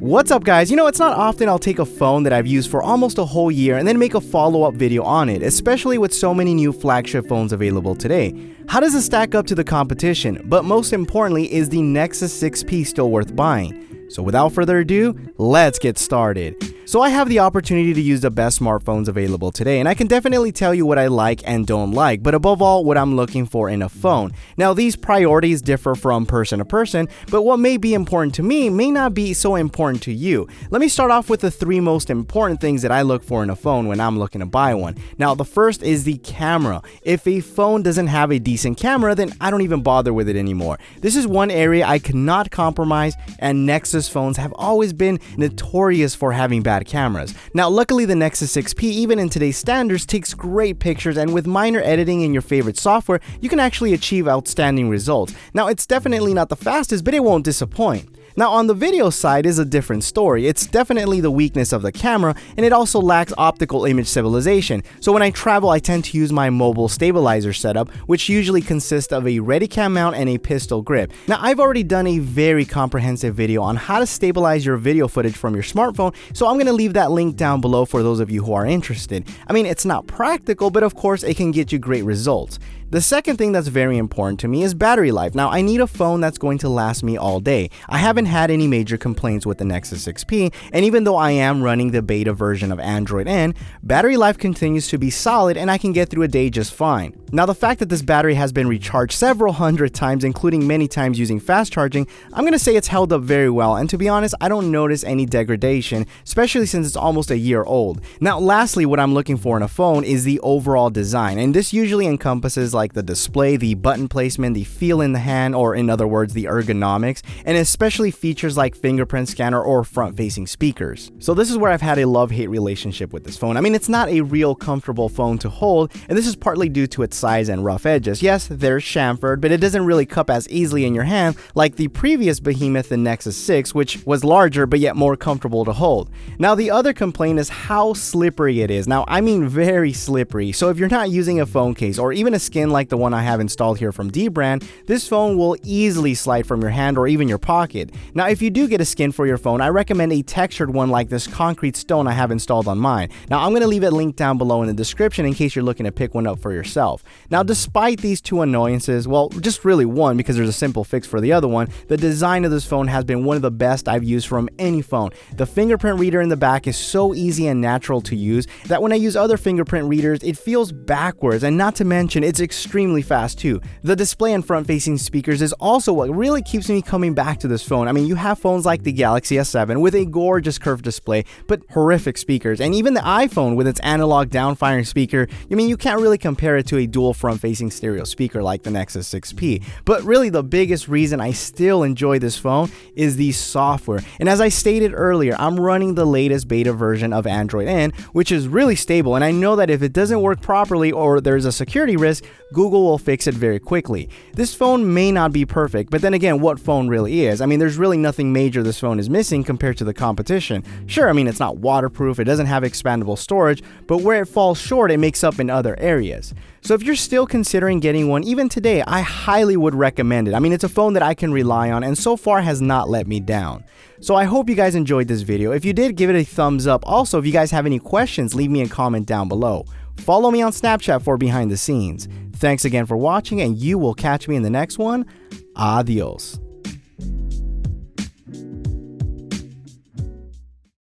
What's up guys, it's not often I'll take a phone that I've used for almost a whole year and then make a follow-up video on it, especially with so many new flagship phones available today. How does it stack up to the competition? But most importantly, is the Nexus 6P still worth buying? So without further ado, let's get started. So I have the opportunity to use the best smartphones available today, and I can definitely tell you what I like and don't like, but above all, what I'm looking for in a phone. Now, these priorities differ from person to person, but what may be important to me may not be so important to you. Let me start off with the three most important things that I look for in a phone when I'm looking to buy one. Now, the first is the camera. If a phone doesn't have a decent camera, then I don't even bother with it anymore. This is one area I cannot compromise, and Nexus phones have always been notorious for having bad cameras. Now, luckily the Nexus 6P, even in today's standards, takes great pictures, and with minor editing in your favorite software, you can actually achieve outstanding results. Now, it's definitely not the fastest, but it won't disappoint. Now, on the video side is a different story. It's definitely the weakness of the camera, and it also lacks optical image stabilization. So when I travel, I tend to use my mobile stabilizer setup, which usually consists of a Readycam mount and a pistol grip. Now, I've already done a very comprehensive video on how to stabilize your video footage from your smartphone, so I'm going to leave that link down below for those of you who are interested. I mean, it's not practical, but of course, it can get you great results. The second thing that's very important to me is battery life. Now, I need a phone that's going to last me all day. I haven't had any major complaints with the Nexus 6P, and even though I am running the beta version of Android N, battery life continues to be solid and I can get through a day just fine. Now, the fact that this battery has been recharged several hundred times, including many times using fast charging, I'm going to say it's held up very well, and to be honest, I don't notice any degradation, especially since it's almost a year old. Now, lastly, what I'm looking for in a phone is the overall design, and this usually encompasses like the display, the button placement, the feel in the hand, or in other words, the ergonomics, and especially features like fingerprint scanner or front-facing speakers. So this is where I've had a love-hate relationship with this phone. I mean, it's not a real comfortable phone to hold, and this is partly due to its size and rough edges. Yes, there's chamfered, but it doesn't really cup as easily in your hand like the previous behemoth, the Nexus 6, which was larger but yet more comfortable to hold. Now, the other complaint is how slippery it is. Now, I mean very slippery, so if you're not using a phone case or even a skin like the one I have installed here from D-Brand, this phone will easily slide from your hand or even your pocket. Now, if you do get a skin for your phone, I recommend a textured one like this concrete stone I have installed on mine. Now, I'm going to leave it linked down below in the description in case you're looking to pick one up for yourself. Now, despite these two annoyances, well, just really one because there's a simple fix for the other one, the design of this phone has been one of the best I've used from any phone. The fingerprint reader in the back is so easy and natural to use that when I use other fingerprint readers, it feels backwards, and not to mention, it's extremely fast too. The display and front-facing speakers is also what really keeps me coming back to this phone. I mean, you have phones like the Galaxy S7 with a gorgeous curved display, but horrific speakers, and even the iPhone with its analog down-firing speaker, I mean, you can't really compare it to a dual front-facing stereo speaker like the Nexus 6P. But really, the biggest reason I still enjoy this phone is the software. And as I stated earlier, I'm running the latest beta version of Android N, which is really stable, and I know that if it doesn't work properly or there's a security risk, Google will fix it very quickly. This phone may not be perfect, but then again, what phone really is? I mean, there's really nothing major this phone is missing compared to the competition. Sure, I mean, it's not waterproof, it doesn't have expandable storage, but where it falls short, it makes up in other areas. So if you're still considering getting one, even today, I highly would recommend it. I mean, it's a phone that I can rely on and so far has not let me down. So I hope you guys enjoyed this video. If you did, give it a thumbs up. Also, if you guys have any questions, leave me a comment down below. Follow me on Snapchat for behind the scenes. Thanks again for watching, and you will catch me in the next one. Adios.